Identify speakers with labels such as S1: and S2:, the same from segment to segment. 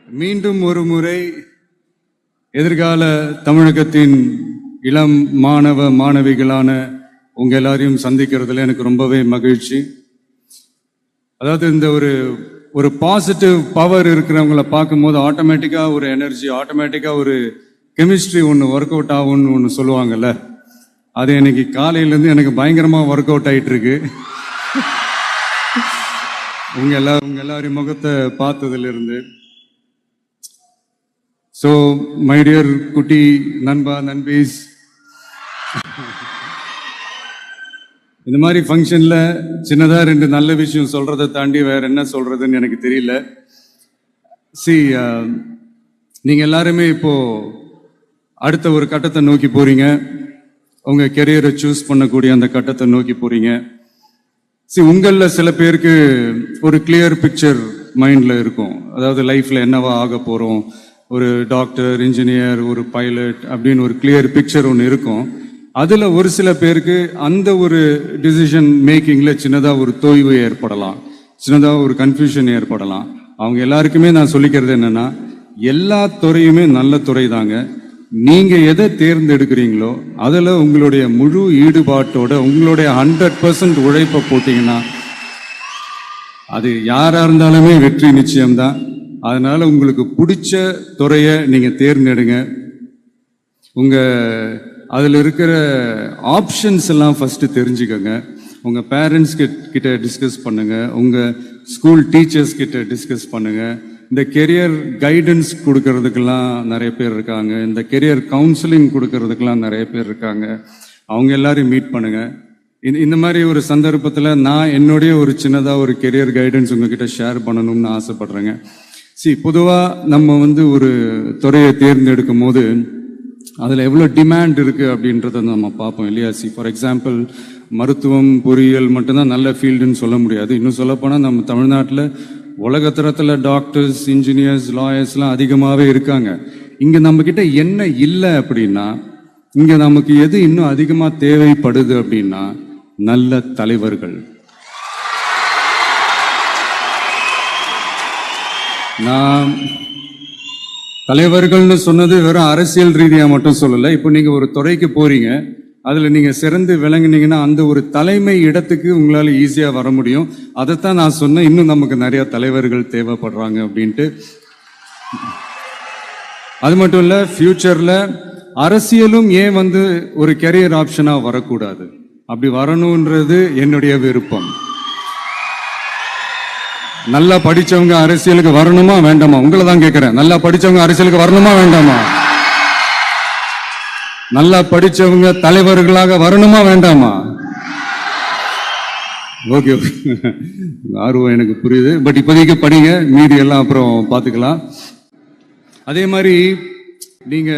S1: மீண்டும் ஒரு முறை எதிர்கால தமிழகத்தின் இளம் மாணவ மாணவிகளான உங்க எல்லாரையும் சந்திக்கிறதுல எனக்கு ரொம்பவே மகிழ்ச்சி. அதாவது இந்த ஒரு பாசிட்டிவ் பவர் இருக்கிறவங்கள பார்க்கும்போது ஆட்டோமேட்டிக்கா ஒரு எனர்ஜி, ஆட்டோமேட்டிக்கா ஒரு கெமிஸ்ட்ரி ஒன்று ஒர்க் அவுட் ஆகும்னு ஒன்று சொல்லுவாங்கல்ல, அது இன்னைக்கு காலையிலேருந்து எனக்கு பயங்கரமா ஒர்க் அவுட் ஆயிட்டு இருக்கு. உங்க எல்லாரையும் முகத்தை பார்த்ததுல இருந்து. ஸோ மை டியர் குட்டி நண்பா நண்பீஸ், இந்த மாதிரி ஃபங்க்ஷன்ல சின்னதா ரெண்டு நல்ல விஷயம் சொல்றதை தாண்டி வேற என்ன சொல்றதுன்னு எனக்கு தெரியல. நீங்க எல்லாருமே இப்போ அடுத்த ஒரு கட்டத்தை நோக்கி போறீங்க. உங்க கெரியரை சூஸ் பண்ணக்கூடிய அந்த கட்டத்தை நோக்கி போறீங்க. உங்களில் சில பேருக்கு ஒரு கிளியர் பிக்சர் மைண்ட்ல இருக்கும். அதாவது லைஃப்ல என்னவா ஆக போறோம், ஒரு டாக்டர், இன்ஜினியர், ஒரு பைலட் அப்படின்னு ஒரு கிளியர் பிக்சர் ஒன்று இருக்கும். அதுல ஒரு சில பேருக்கு அந்த ஒரு டிசிஷன் மேக்கிங்ல சின்னதா ஒரு தொய்வு ஏற்படலாம், சின்னதா ஒரு கன்ஃபியூஷன் ஏற்படலாம். அவங்க எல்லாருக்குமே நான் சொல்லிக்கிறது என்னன்னா, எல்லா துறையுமே நல்ல துறை தாங்க. நீங்க எதை தேர்ந்தெடுக்கிறீங்களோ அதுல உங்களுடைய முழு ஈடுபாட்டோட உங்களுடைய 100% உழைப்பை போட்டீங்கன்னா அது யாரா இருந்தாலுமே வெற்றி நிச்சயம்தான். அதனால உங்களுக்கு பிடிச்ச துறையை நீங்க தேர்ந்தெடுங்க. அதுல இருக்கிற ஆப்ஷன்ஸ் எல்லாம் ஃபர்ஸ்ட் தெரிஞ்சுக்கோங்க. உங்க பேரண்ட்ஸ் கிட்ட டிஸ்கஸ் பண்ணுங்க, உங்க ஸ்கூல் டீச்சர்ஸ் கிட்ட டிஸ்கஸ் பண்ணுங்க. இந்த கெரியர் கைடன்ஸ் கொடுக்கறதுக்கெல்லாம் நிறைய பேர் இருக்காங்க, இந்த கெரியர் கவுன்சிலிங் கொடுக்கறதுக்கெல்லாம் நிறைய பேர் இருக்காங்க. அவங்க எல்லாரையும் மீட் பண்ணுங்க. இந்த மாதிரி ஒரு சந்தர்ப்பத்தில் நான் என்னுடைய ஒரு சின்னதாக ஒரு கெரியர் கைடன்ஸ் உங்ககிட்ட ஷேர் பண்ணணும்னு ஆசைப்படுறேங்க. பொதுவாக நம்ம ஒரு துறையை தேர்ந்தெடுக்கும் போது அதில் எவ்வளோ டிமாண்ட் இருக்குது அப்படின்றத நம்ம பார்ப்போம் இல்லையா. ஃபார் எக்ஸாம்பிள், மருத்துவம், பொறியியல் மட்டும்தான் நல்ல ஃபீல்டுன்னு சொல்ல முடியாது. இன்னும் சொல்லப்போனால் நம்ம தமிழ்நாட்டில் உலகத்தரத்தில் டாக்டர்ஸ், இன்ஜினியர்ஸ், லாயர்ஸ்லாம் அதிகமாகவே இருக்காங்க. இங்கே நம்மக்கிட்ட என்ன இல்லை அப்படின்னா, இங்கே நமக்கு எது இன்னும் அதிகமாக தேவைப்படுது அப்படின்னா நல்ல தலைவர்கள். நான் தலைவர்கள்னு சொன்னது வெறும் அரசியல் ரீதியாக மட்டும் சொல்லலை. இப்போ நீங்கள் ஒரு துறைக்கு போறீங்க, அதில் நீங்கள் சிறந்து விளங்குனீங்கன்னா அந்த ஒரு தலைமை இடத்துக்கு உங்களால் ஈஸியாக வர முடியும். அதைத்தான் நான் சொன்னேன், இன்னும் நமக்கு நிறைய தலைவர்கள் தேவைப்படுறாங்க அப்படின்ட்டு. அது மட்டும் இல்லை, ஃபியூச்சரில் அரசியலும் ஏன் ஒரு கெரியர் ஆப்ஷனாக வரக்கூடாது, அப்படி வரணுன்றது என்னுடைய விருப்பம். நல்லா படிச்சவங்க அரசியலுக்கு வரணுமா வேண்டாமா? உங்களை தான் கேட்கிறேன். நல்லா படிச்சவங்க அரசியலுக்கு வரணுமா வேண்டாமா? நல்லா படிச்சவங்க தலைவர்களாக வரணுமா வேண்டாமா? ஓகே, ஆர்வம் எனக்கு புரியுது. பட் இப்போதைக்கு படிங்க, மீதி எல்லாம் அப்புறம் பார்த்துக்கலாம். அதே மாதிரி நீங்க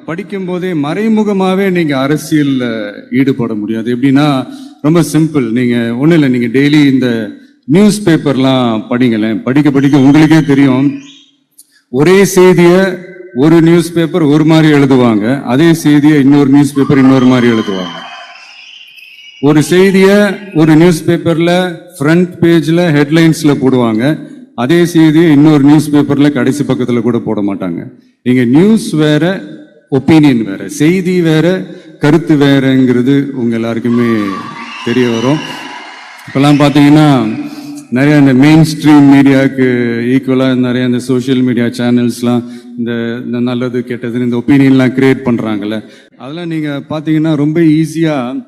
S1: படிக்கும் போதே மறைமுகமாவே நீங்க அரசியல்ல ஈடுபட முடியாது. எப்படின்னா, ரொம்ப சிம்பிள். நீங்க ஒன்றும் இல்லை, நீங்க டெய்லி இந்த நியூஸ் பேப்பர்லாம் படிங்களேன். படிக்க உங்களுக்கே தெரியும், ஒரே செய்தியை ஒரு நியூஸ் பேப்பர் ஒரு மாதிரி எழுதுவாங்க, அதே செய்தியை இன்னொரு நியூஸ் பேப்பர் இன்னொரு மாதிரி எழுதுவாங்க. ஒரு செய்தியை ஒரு நியூஸ் பேப்பர்ல ஃப்ரண்ட் பேஜ்ல ஹெட்லைன்ஸ்ல போடுவாங்க, அதே செய்தியை இன்னொரு நியூஸ் பேப்பர்ல கடைசி பக்கத்துல கூட போட மாட்டாங்க. இங்க நியூஸ் வேற, ஒப்பீனியன் வேற, செய்தி வேற, கருத்து வேறங்கிறது உங்க எல்லாருக்குமே தெரிய வரும். இப்பெல்லாம் பாத்தீங்கன்னா நிறைய இந்த மெயின் ஸ்ட்ரீம் மீடியாவுக்கு ஈக்குவலாக நிறைய இந்த சோஷியல் மீடியா சேனல்ஸ்லாம் இந்த நல்லது கெட்டதுன்னு இந்த ஒப்பீனியன்லாம் கிரியேட் பண்ணுறாங்கல்ல, அதெல்லாம் நீங்கள் பார்த்தீங்கன்னா ரொம்ப ஈஸியாக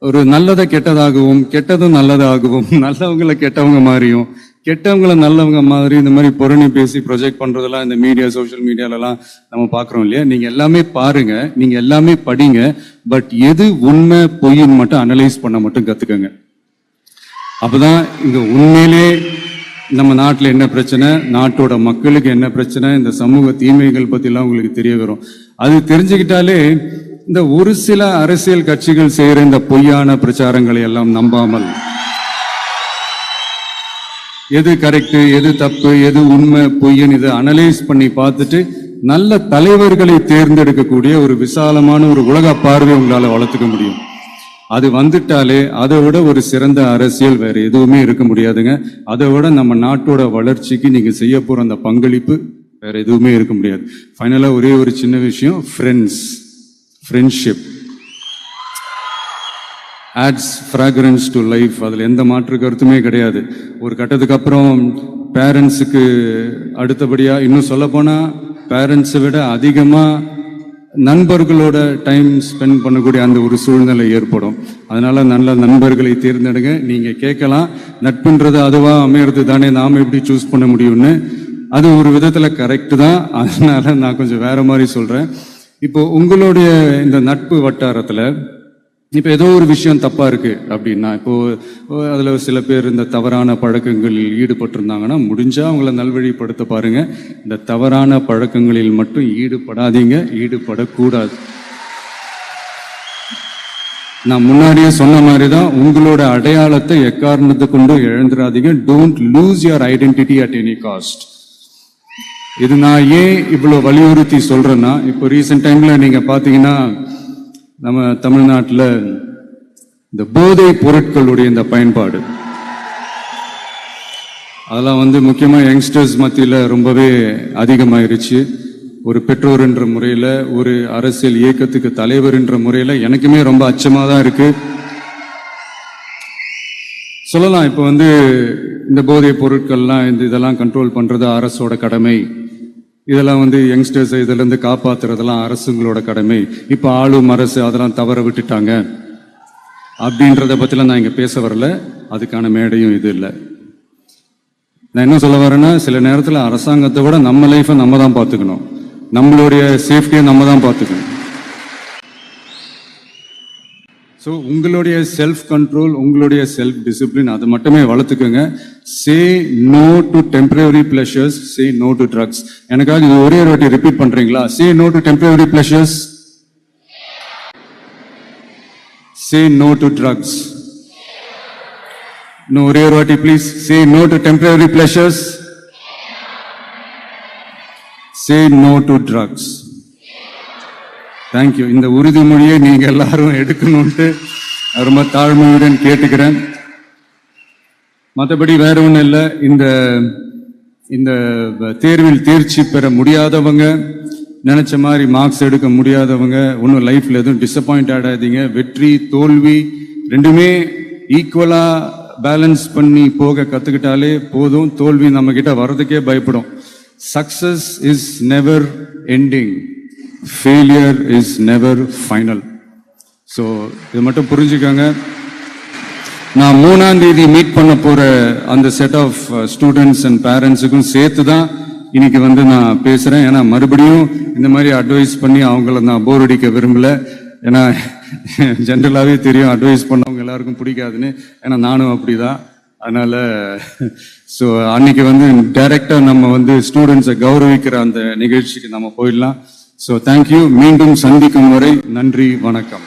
S1: ஒரு நல்லதை கெட்டதாகவும் கெட்டதும் நல்லதாகவும் நல்லவங்களை கெட்டவங்க மாதிரியும் கெட்டவங்களை நல்லவங்க மாதிரி இந்த மாதிரி புரணி பேசி ப்ரொஜெக்ட் பண்ணுறதெல்லாம் இந்த மீடியா, சோஷியல் மீடியாலலாம் நம்ம பார்க்குறோம் இல்லையா. நீங்கள் எல்லாமே பாருங்க, நீங்கள் எல்லாமே படிங்க, பட் எது உண்மை பொய்ன்னு மட்டும் அனலைஸ் பண்ண மட்டும் கற்றுக்கங்க. அப்பதான் இங்க உண்மையிலே நம்ம நாட்டில் என்ன பிரச்சனை, நாட்டோட மக்களுக்கு என்ன பிரச்சனை, இந்த சமூக தீமைகள் பத்திலாம் உங்களுக்கு தெரிய வரும். அது தெரிஞ்சுக்கிட்டாலே இந்த ஒரு சில அரசியல் கட்சிகள் செய்யற இந்த பொய்யான பிரச்சாரங்களை எல்லாம் நம்பாமல் எது கரெக்ட், எது தப்பு, எது உண்மை பொய்ன்னு இதை அனலைஸ் பண்ணி பார்த்துட்டு நல்ல தலைவர்களை தேர்ந்தெடுக்கக்கூடிய ஒரு விசாலமான ஒரு உலக பார்வை உங்களால வளர்த்துக்க முடியும். அது வந்துட்டாலே அதை விட ஒரு சிறந்த அரசியல் வேற எதுவுமே இருக்க முடியாதுங்க. அதை விட நம்ம நாட்டோட வளர்ச்சிக்கு நீங்க செய்ய போற அந்த பங்களிப்பு வேற எதுவுமே இருக்க முடியாது. ஃபைனலா ஒரே ஒரு சின்ன விஷயம், friendship ads fragrance to life. அதுல எந்த மாற்று கருத்துமே கிடையாது. ஒரு கட்டத்துக்கு அப்புறம் பேரண்ட்ஸுக்கு அடுத்தபடியா, இன்னும் சொல்ல போனா பேரண்ட்ஸை விட அதிகமா நண்பர்களோட டைம் ஸ்பெண்ட் பண்ணக்கூடிய அந்த ஒரு சூழ்நிலை ஏற்படும். அதனால நல்ல நண்பர்களை தேர்ந்தெடுங்க. நீங்க கேட்கலாம், நட்புன்றது அதுவா அமையறது தானே, நாம எப்படி சூஸ் பண்ண முடியும்னு. அது ஒரு விதத்துல கரெக்ட் தான். அதனால நான் கொஞ்சம் வேற மாதிரி சொல்றேன். இப்போ உங்களுடைய இந்த நட்பு வட்டாரத்துல இப்ப ஏதோ ஒரு விஷயம் தப்பா இருக்கு அப்படின்னா, இப்போ அதுல சில பேர் இந்த தவறான பழக்கங்களில் ஈடுபட்டிருந்தாங்கன்னா முடிஞ்சா அவங்கள நல்வழிப்படுத்த பாருங்க. இந்த தவறான பழக்கங்களில் மட்டும் ஈடுபடாதீங்க, ஈடுபடக்கூடாது. நான் முன்னாடியே சொன்ன மாதிரிதான், உங்களோட அடையாளத்தை எக்காரணத்தை கொண்டு இழந்துடாதீங்க. Don't lose your identity at any cost. இது நான் ஏன் இவ்வளவு வலியுறுத்தி சொல்றேன்னா, இப்போ ரீசெண்ட் டைம்ல நீங்க பாத்தீங்கன்னா நம்ம தமிழ்நாட்டில் இந்த போதை பொருட்களுடைய இந்த பயன்பாடு அதெல்லாம் முக்கியமா யங்ஸ்டர்ஸ் மத்தியில் ரொம்பவே அதிகமாயிருச்சு. ஒரு பெற்றோர் என்ற முறையில், ஒரு அரசியல் இயக்கத்துக்கு தலைவர் என்ற முறையில் எனக்குமே ரொம்ப அச்சமாக தான் இருக்கு. சொல்லலாம், இப்போ இந்த போதை பொருட்கள்லாம் இதெல்லாம் கண்ட்ரோல் பண்றது அரசோட கடமை. இதெல்லாம் யங்ஸ்டர்ஸ் இதுல இருந்து காப்பாத்துறதெல்லாம் அரசுங்களோட கடமை. இப்ப ஆளும் அரசு அதெல்லாம் தவற விட்டுட்டாங்க அப்படின்றத பத்திலாம் நான் இங்க பேச வரல. அதுக்கான மேடையும் இது இல்லை. நான் என்ன சொல்ல வரேன்னா, சில நேரத்தில் அரசாங்கத்தை விட நம்ம லைஃபை நம்ம தான் பார்த்துக்கணும், நம்மளுடைய சேஃப்டியை நம்ம தான் பார்த்துக்கணும். ஸோ உங்களுடைய செல்ஃப் கண்ட்ரோல், உங்களுடைய செல்ஃப் டிசிப்ளின் அது மட்டுமே வளர்த்துக்கோங்க. Say no to temporary pleasures, say no to drugs. எனக்காக இது ஒரே ஒரு வாட்டி ரிப்பீட் பண்றீங்களா? Say no to temporary pleasures, say no to drugs. இன்னும் ஒரே ஒரு வாட்டி please. Say no to temporary pleasures, say no to drugs. Thank you. இந்த உறுதிமொழியை நீங்க எல்லாரும் எடுக்கணும்ட்டு ரொம்ப தாழ்மையுடன் கேட்டுக்கிறேன். மற்றபடி வேற ஒன்றும் இல்லை. இந்த தேர்வில் தேர்ச்சி பெற முடியாதவங்க, நினைச்ச மாதிரி மார்க்ஸ் எடுக்க முடியாதவங்க ஒன்றும் லைஃப்ல எதுவும் டிசப்பாயிண்ட் ஆகாதீங்க. வெற்றி தோல்வி ரெண்டுமே ஈக்குவலா பேலன்ஸ் பண்ணி போக கத்துக்கிட்டாலே போதும். தோல்வி நம்ம கிட்ட வர்றதுக்கே பயப்படும். Success is never ending, failure is never final. So இது மட்டும் புரிஞ்சுக்கோங்க. நான் 3ஆம் தேதி மீட் பண்ண போற அந்த செட் ஆஃப் ஸ்டூடெண்ட்ஸ் அண்ட் பேரண்ட்ஸுக்கும் சேர்த்து தான் இன்னைக்கு நான் பேசுறேன். ஏன்னா மறுபடியும் இந்த மாதிரி அட்வைஸ் பண்ணி அவங்கள நான் போர் அடிக்க விரும்பல. ஏன்னா ஜென்ரலாகவே தெரியும் அட்வைஸ் பண்ணவங்க எல்லாருக்கும் பிடிக்காதுன்னு. ஏன்னா நானும் அப்படிதான். அதனால ஸோ அன்னைக்கு டைரக்டா நம்ம ஸ்டூடெண்ட்ஸை கௌரவிக்கிற அந்த நிகழ்ச்சிக்கு நம்ம போயிடலாம். So thank you. மீண்டும் சந்திக்கும் வரை நன்றி, வணக்கம்.